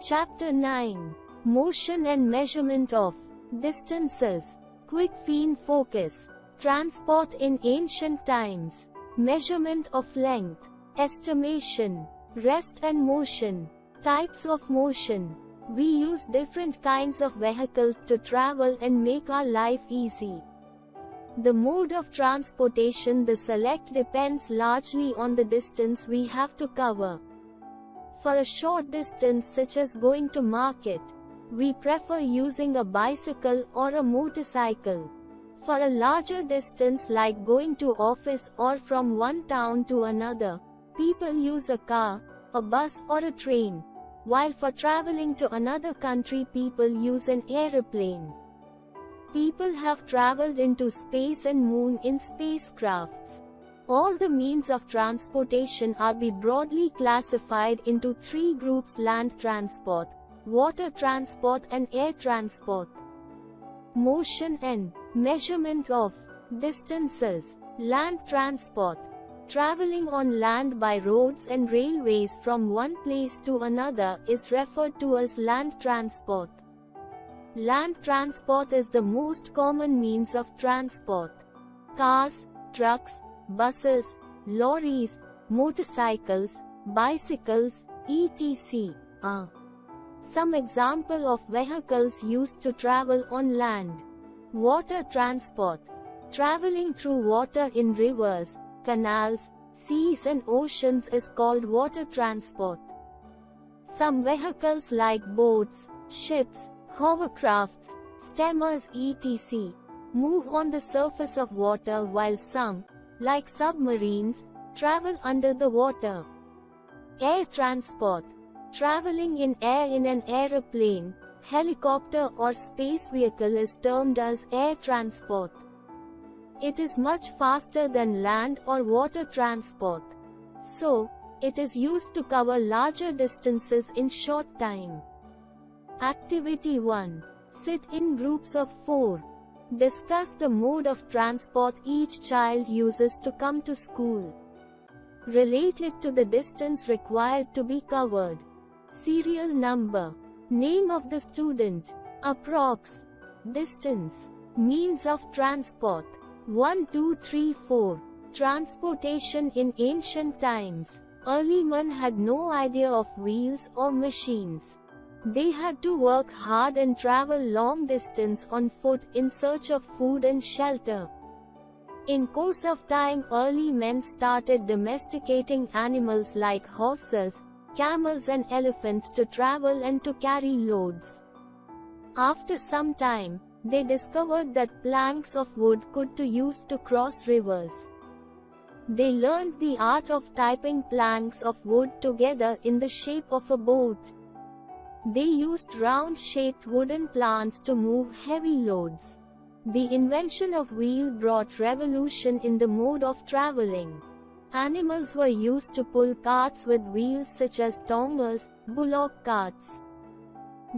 Chapter 9. Motion and Measurement of Distances. Quick fine focus. Transport in ancient times. Measurement of length. Estimation. Rest and motion. Types of motion. We use different kinds of vehicles to travel and make our life easy. The mode of transportation the select depends largely on the distance we have to cover. For a short distance such as going to market, we prefer using a bicycle or a motorcycle. For a larger distance like going to office or from one town to another, people use a car, a bus or a train, while for traveling to another country people use an aeroplane. People have traveled into space and moon in spacecrafts. All the means of transportation are broadly classified into three groups: land transport, water transport and air transport. Motion and measurement of distances. Land transport. Traveling on land by roads and railways from one place to another is referred to as land transport. Land transport is the most common means of transport. Cars, trucks, buses, lorries, motorcycles, bicycles, etc. are some example of vehicles used to travel on land. Water transport. Traveling through water in rivers, canals, seas and oceans is called water transport. Some vehicles like boats, ships, hovercrafts, steamers etc. move on the surface of water, while some, like submarines, travel under the water. Air transport. Traveling in air in an aeroplane, helicopter or space vehicle is termed as air transport. It is much faster than land or water transport. So, it is used to cover larger distances in short time. Activity 1. Sit in groups of 4. Discuss the mode of transport each child uses to come to school. Relate it to the distance required to be covered. Serial number. Name of the student. Approx. Distance. Means of transport. 1, 2, 3, 4. Transportation in ancient times. Early men had no idea of wheels or machines. They had to work hard and travel long distance on foot in search of food and shelter. In course of time, early men started domesticating animals like horses, camels and elephants to travel and to carry loads. After some time, they discovered that planks of wood could be used to cross rivers. They learned the art of tying planks of wood together in the shape of a boat. They used round-shaped wooden planks to move heavy loads. The invention of wheel brought revolution in the mode of traveling. Animals were used to pull carts with wheels such as tongers, bullock carts.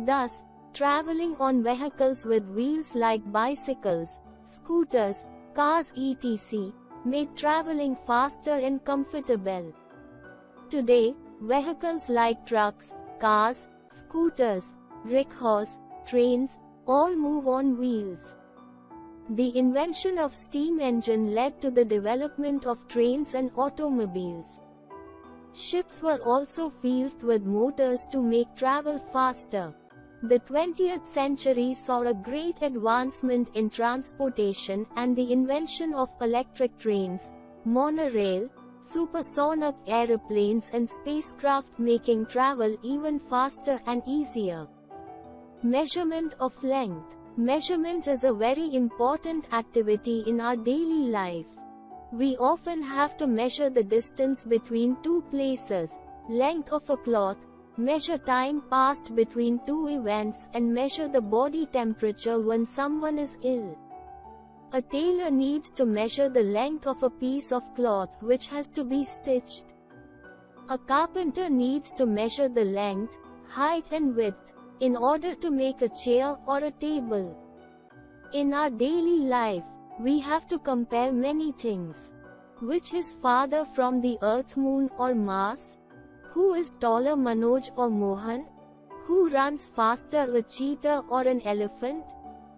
Thus, traveling on vehicles with wheels like bicycles, scooters, cars etc. made traveling faster and comfortable. Today, vehicles like trucks, cars, scooters, rickshaws, trains, all move on wheels. The invention of steam engine led to the development of trains and automobiles. Ships were also filled with motors to make travel faster. The 20th century saw a great advancement in transportation and the invention of electric trains, monorail, supersonic aeroplanes and spacecraft, making travel even faster and easier. Measurement of length. Measurement is a very important activity in our daily life. We often have to measure the distance between two places, length of a cloth, measure time passed between two events and measure the body temperature when someone is ill. A tailor needs to measure the length of a piece of cloth which has to be stitched. A carpenter needs to measure the length, height and width in order to make a chair or a table. In our daily life, we have to compare many things. Which is farther from the Earth, Moon or Mars? Who is taller, Manoj or Mohan? Who runs faster, a cheetah or an elephant?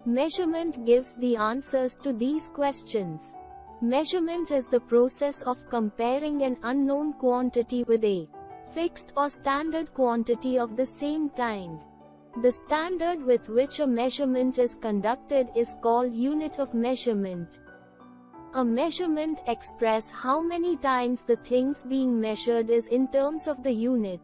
Measurement gives the answers to these questions. Measurement is the process of comparing an unknown quantity with a fixed or standard quantity of the same kind. The standard with which a measurement is conducted is called unit of measurement. A measurement expresses how many times the things being measured is in terms of the unit.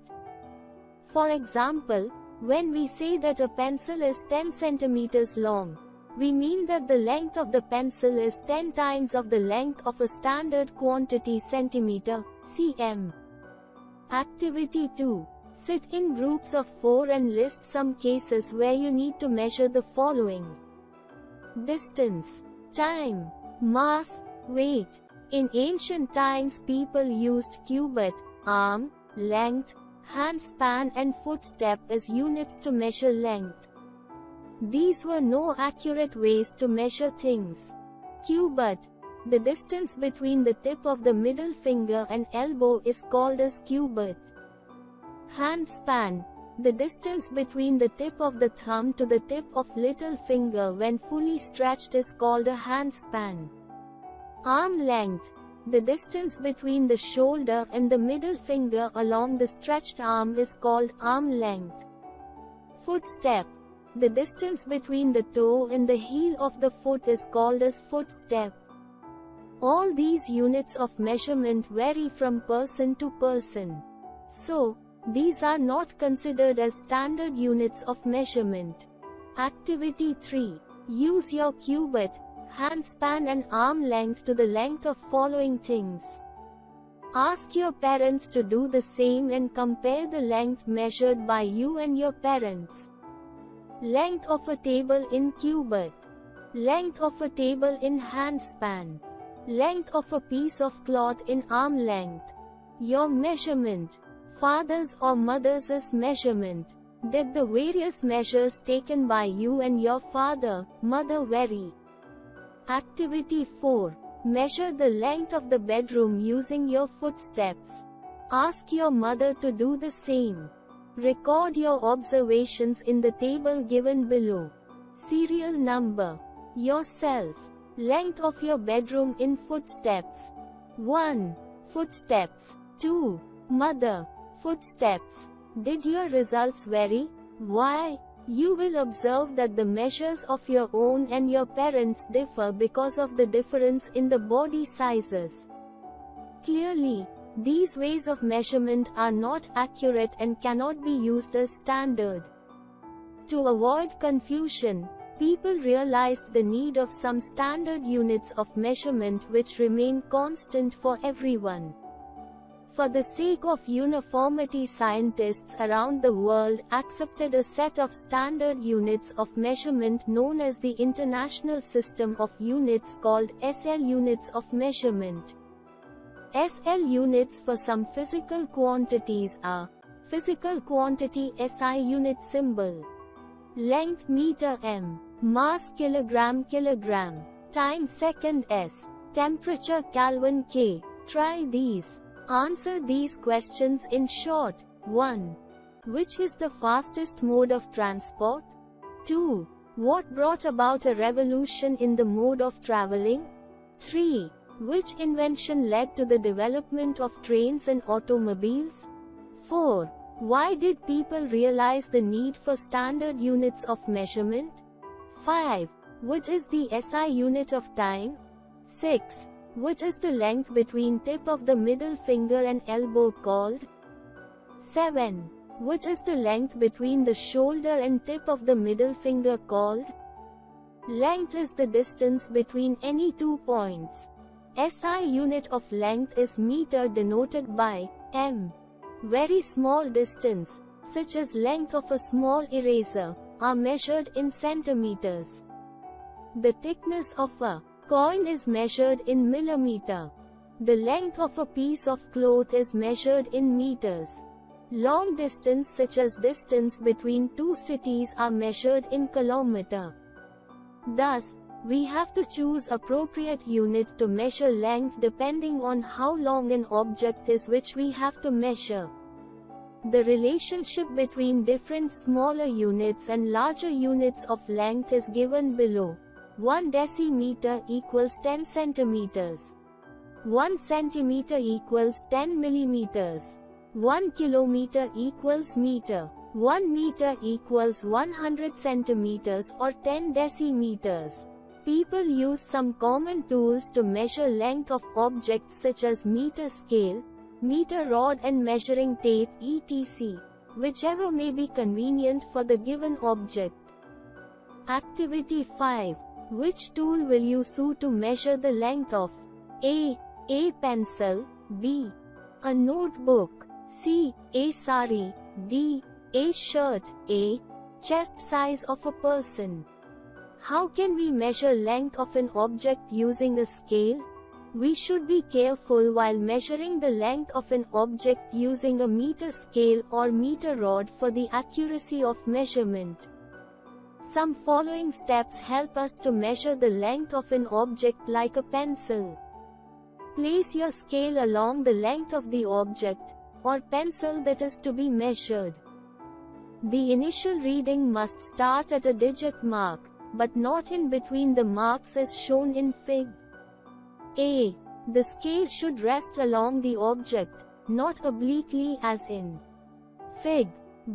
For example, when we say that a pencil is 10 centimeters long, we mean that the length of the pencil is 10 times of the length of a standard quantity centimeter, cm. Activity 2. Sit in groups of 4 and list some cases where you need to measure the following: distance, time, mass, weight. In ancient times, people used cubit, arm, length, hand span and footstep as units to measure length. These were no accurate ways to measure things. Cubit, the distance between the tip of the middle finger and elbow, is called as cubit. Hand span, the distance between the tip of the thumb to the tip of little finger when fully stretched, is called a hand span. Arm length, the distance between the shoulder and the middle finger along the stretched arm, is called arm length. Footstep, the distance between the toe and the heel of the foot, is called as footstep. All these units of measurement vary from person to person. So, these are not considered as standard units of measurement. Activity 3. Use your cubit, hand span and arm length to the length of following things. Ask your parents to do the same and compare the length measured by you and your parents. Length of a table in cubit. Length of a table in hand span. Length of a piece of cloth in arm length. Your measurement. Father's or mother's measurement. Did the various measures taken by you and your father, mother vary? Activity 4. Measure the length of the bedroom using your footsteps. Ask your mother to do the same. Record your observations in the table given below. Serial number. Yourself. Length of your bedroom in footsteps. 1. Footsteps. 2. Mother. Footsteps. Did your results vary? Why? You will observe that the measures of your own and your parents differ because of the difference in the body sizes. Clearly, these ways of measurement are not accurate and cannot be used as standard. To avoid confusion, people realized the need of some standard units of measurement which remain constant for everyone. For the sake of uniformity, scientists around the world accepted a set of standard units of measurement known as the International System of Units, called SI units of measurement. SI units for some physical quantities are: physical quantity SI unit symbol, length meter m, mass kilogram kilogram, time second s, temperature Kelvin K. Try these. Answer these questions in short. 1. Which is the fastest mode of transport? 2. What brought about a revolution in the mode of traveling? 3. Which invention led to the development of trains and automobiles? 4. Why did people realize the need for standard units of measurement? 5. What is the SI unit of time? 6. What is the length between tip of the middle finger and elbow called? 7. What is the length between the shoulder and tip of the middle finger called? Length is the distance between any 2 points. SI unit of length is meter, denoted by m. Very small distance, such as length of a small eraser, are measured in centimeters. The thickness of a coin is measured in millimeter. The length of a piece of cloth is measured in meters. Long distance, such as distance between two cities, are measured in kilometer. Thus, we have to choose appropriate unit to measure length depending on how long an object is which we have to measure. The relationship between different smaller units and larger units of length is given below. 1 decimeter equals 10 centimeters. 1 centimeter equals 10 millimeters. 1 kilometer equals meter. 1 meter equals 100 centimeters or 10 decimeters. People use some common tools to measure length of objects such as meter scale, meter rod and measuring tape etc., whichever may be convenient for the given object. Activity 5. Which tool will you use to measure the length of A pencil, B a notebook, C a sari, D a shirt, A chest size of a person. How can we measure length of an object using a scale? We should be careful while measuring the length of an object using a meter scale or meter rod for the accuracy of measurement. Some following steps help us to measure the length of an object like a pencil. Place your scale along the length of the object, or pencil that is to be measured. The initial reading must start at a digit mark, but not in between the marks as shown in Fig. A. The scale should rest along the object, not obliquely as in Fig.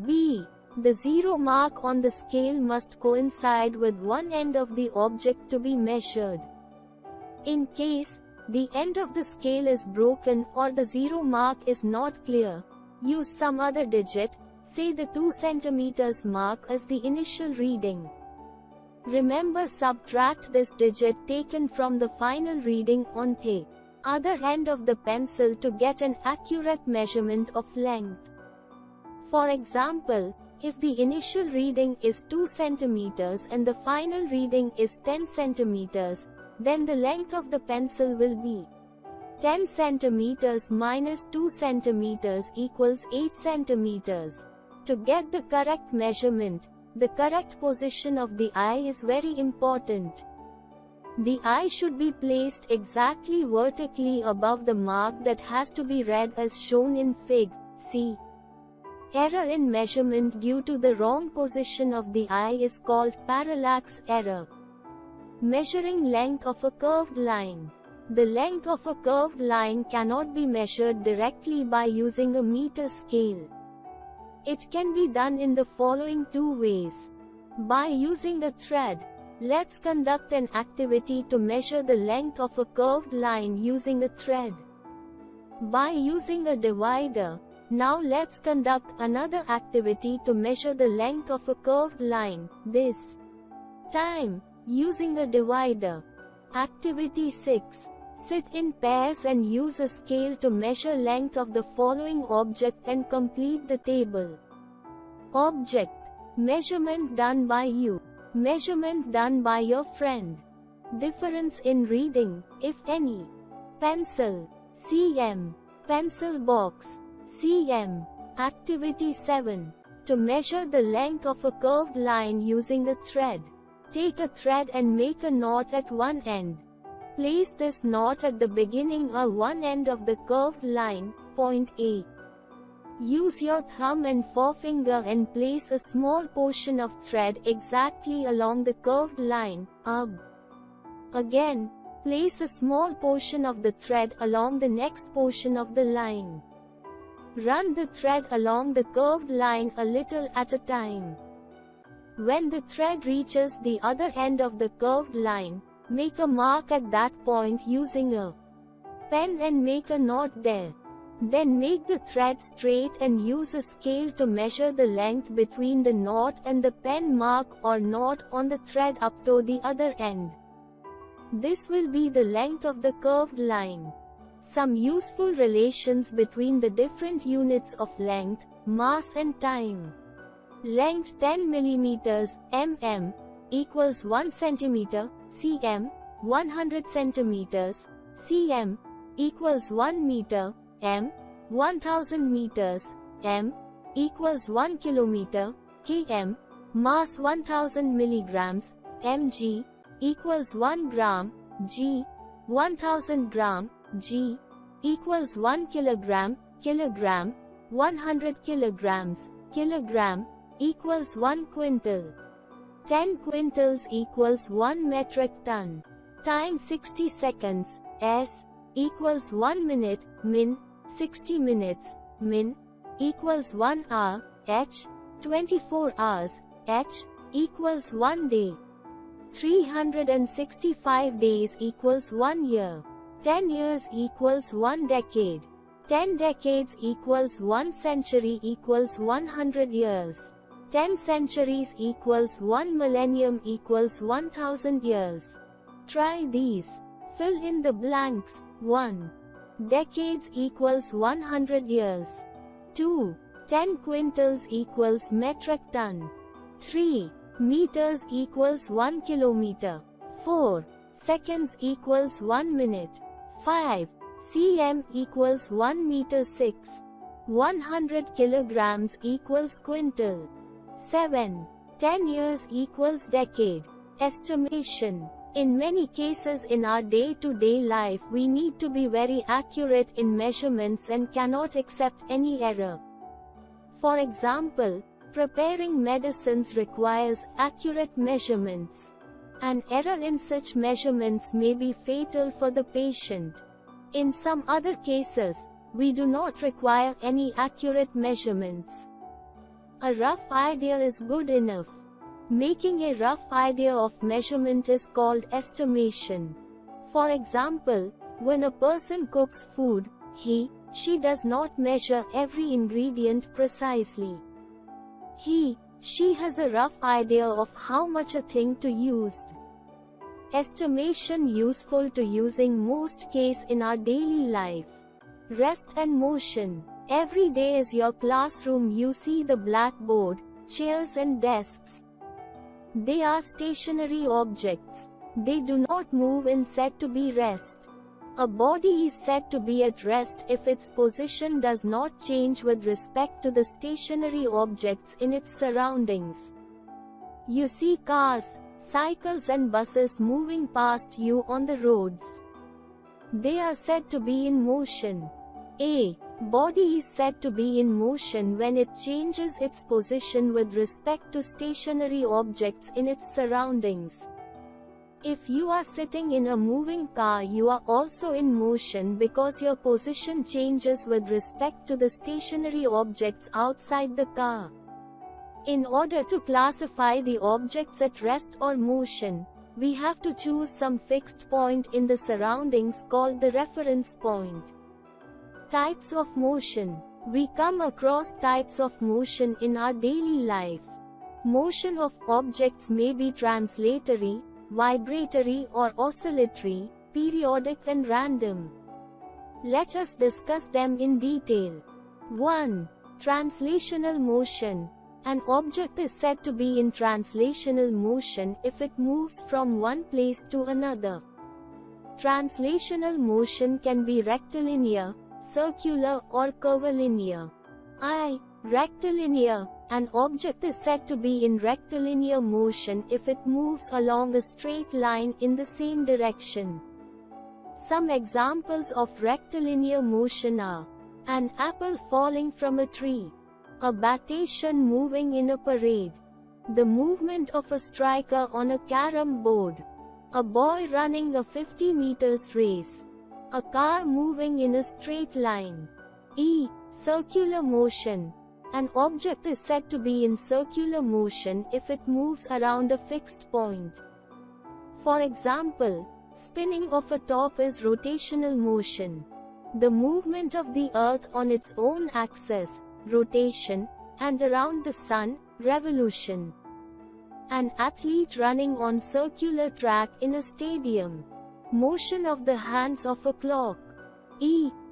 B. The zero mark on the scale must coincide with one end of the object to be measured. In case the end of the scale is broken or the zero mark is not clear, use some other digit, say the 2 centimeters mark as the initial reading. Remember, subtract this digit taken from the final reading on the other end of the pencil to get an accurate measurement of length. For example, if the initial reading is 2 centimeters and the final reading is 10 centimeters, then the length of the pencil will be 10 centimeters minus 2 centimeters equals 8 centimeters. To get the correct measurement, the correct position of the eye is very important. The eye should be placed exactly vertically above the mark that has to be read as shown in Fig. C. Error in measurement due to the wrong position of the eye is called parallax error. Measuring length of a curved line. The length of a curved line cannot be measured directly by using a meter scale. It can be done in the following 2 ways. By using a thread. Let's conduct an activity to measure the length of a curved line using a thread. By using a divider. Now let's conduct another activity to measure the length of a curved line, this time, using a divider. Activity 6. Sit in pairs and use a scale to measure length of the following object and complete the table. Object. Measurement done by you. Measurement done by your friend. Difference in reading, if any. Pencil. cm. Pencil box. cm. Activity 7. To measure the length of a curved line using a thread. Take a thread and make a knot at one end. Place this knot at the beginning or one end of the curved line, point A. Use your thumb and forefinger and place a small portion of thread exactly along the curved line, AB. Again, place a small portion of the thread along the next portion of the line. Run the thread along the curved line a little at a time. When the thread reaches the other end of the curved line, make a mark at that point using a pen and make a knot there. Then make the thread straight and use a scale to measure the length between the knot and the pen mark or knot on the thread up to the other end. This will be the length of the curved line. Some useful relations between the different units of length, mass and time. Length 10 millimeters, mm, equals 1 centimeter, cm, 100 centimeters, cm, equals 1 meter, m, 1000 meters, m, equals 1 kilometer, km, mass 1000 milligrams, mg, equals 1 gram, g, 1000 gram, g, equals 1 kilogram, kilogram, 100 kilograms, kilogram, equals 1 quintal. 10 quintals equals 1 metric ton. Time 60 seconds, S, equals 1 minute, min, 60 minutes, min, equals 1 hour, H, 24 hours, H, equals 1 day. 365 days equals 1 year. 10 years equals 1 decade. 10 decades equals 1 century equals 100 years. 10 centuries equals 1 millennium equals 1000 years. Try these. Fill in the blanks. 1. Decades equals 100 years. 2. 10 quintals equals metric ton. 3. Meters equals 1 kilometer. 4. Seconds equals 1 minute. 5. cm equals 1 meter. 6. 100 kilograms equals quintal. 7. 10 years equals decade. Estimation. In many cases in our day-to-day life we need to be very accurate in measurements and cannot accept any error. For example, preparing medicines requires accurate measurements. An error in such measurements may be fatal for the patient. In some other cases, we do not require any accurate measurements. A rough idea is good enough. Making a rough idea of measurement is called estimation. For example, when a person cooks food, she does not measure every ingredient precisely. She has a rough idea of how much a thing to use. Estimation useful to using most case in our daily life. Rest and motion. Every day is your classroom. You see the blackboard, chairs and desks. They are stationary objects. They do not move and said to be rest. A body is said to be at rest if its position does not change with respect to the stationary objects in its surroundings. You see cars, cycles and buses moving past you on the roads. They are said to be in motion. A body is said to be in motion when it changes its position with respect to stationary objects in its surroundings. If you are sitting in a moving car, you are also in motion because your position changes with respect to the stationary objects outside the car. In order to classify the objects at rest or motion, we have to choose some fixed point in the surroundings called the reference point. Types of motion. We come across types of motion in our daily life. Motion of objects may be translatory, vibratory or oscillatory, periodic and random. Let us discuss them in detail. 1. Translational motion. An object is said to be in translational motion if it moves from one place to another. Translational motion can be rectilinear, circular or curvilinear. Rectilinear. An object is said to be in rectilinear motion if it moves along a straight line in the same direction. Some examples of rectilinear motion are: an apple falling from a tree, a battation moving in a parade, the movement of a striker on a carom board, a boy running a 50 meters race, a car moving in a straight line. Circular motion. An object is said to be in circular motion if it moves around a fixed point. For example, spinning of a top is rotational motion. The movement of the earth on its own axis, rotation, and around the sun, revolution. An athlete running on circular track in a stadium. Motion of the hands of a clock.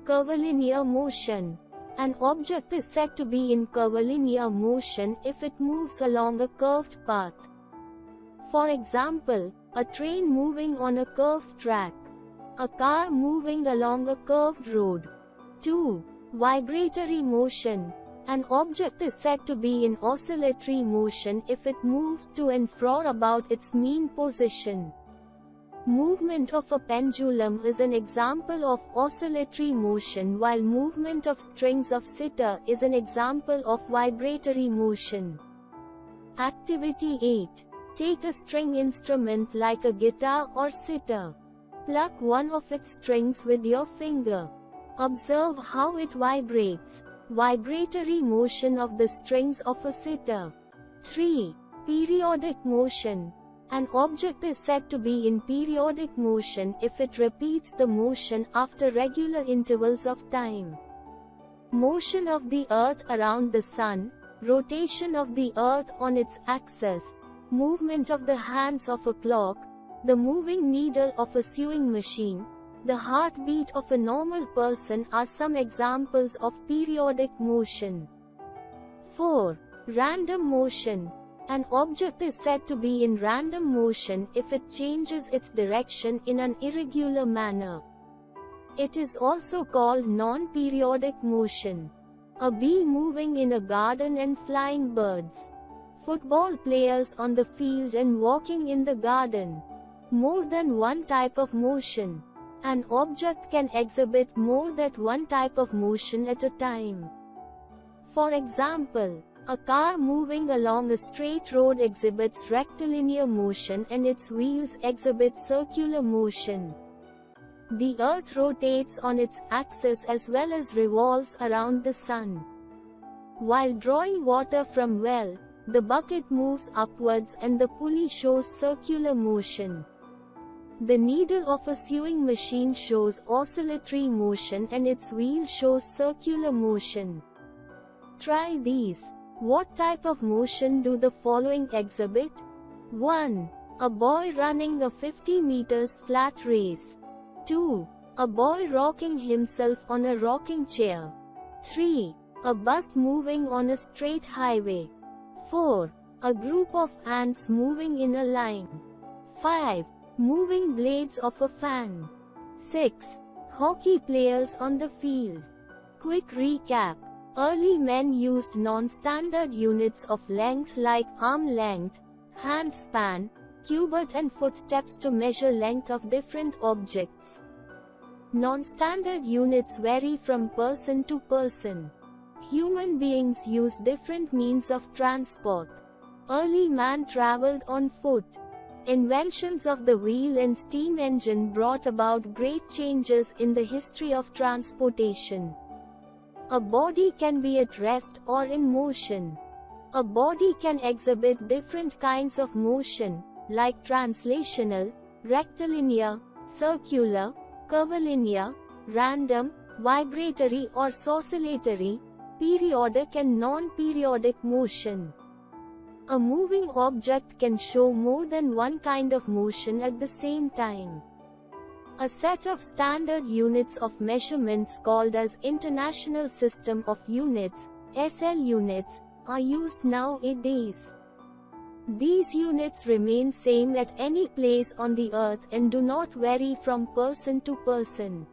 Curvilinear motion. An object is said to be in curvilinear motion if it moves along a curved path. For example, a train moving on a curved track, a car moving along a curved road. 2. Vibratory motion. An object is said to be in oscillatory motion if it moves to and fro about its mean position. Movement of a pendulum is an example of oscillatory motion, while movement of strings of sitar is an example of vibratory motion. Activity 8. Take a string instrument like a guitar or sitar. Pluck one of its strings with your finger. Observe how it vibrates. Vibratory motion of the strings of a sitar. 3. Periodic motion. An object is said to be in periodic motion if it repeats the motion after regular intervals of time. Motion of the Earth around the Sun, rotation of the Earth on its axis, movement of the hands of a clock, the moving needle of a sewing machine, the heartbeat of a normal person are some examples of periodic motion. 4. Random motion. An object is said to be in random motion if it changes its direction in an irregular manner. It is also called non-periodic motion. A bee moving in a garden and flying birds. Football players on the field and walking in the garden. More than one type of motion. An object can exhibit more than one type of motion at a time. For example, a car moving along a straight road exhibits rectilinear motion and its wheels exhibit circular motion. The Earth rotates on its axis as well as revolves around the Sun. While drawing water from well, the bucket moves upwards and the pulley shows circular motion. The needle of a sewing machine shows oscillatory motion and its wheel shows circular motion. Try these. What type of motion do the following exhibit? 1. A boy running a 50 meters flat race. 2. A boy rocking himself on a rocking chair. 3. A bus moving on a straight highway. 4. A group of ants moving in a line. 5. Moving blades of a fan. 6. Hockey players on the field. Quick recap. Early men used non-standard units of length like arm length, hand span, cubit and footsteps to measure length of different objects. Non-standard units vary from person to person. Human beings use different means of transport. Early man traveled on foot. Inventions of the wheel and steam engine brought about great changes in the history of transportation. A body can be at rest or in motion. A body can exhibit different kinds of motion, like translational, rectilinear, circular, curvilinear, random, vibratory or oscillatory, periodic and non-periodic motion. A moving object can show more than one kind of motion at the same time. A set of standard units of measurements called as International System of Units, SL units, are used nowadays. These units remain same at any place on the earth and do not vary from person to person.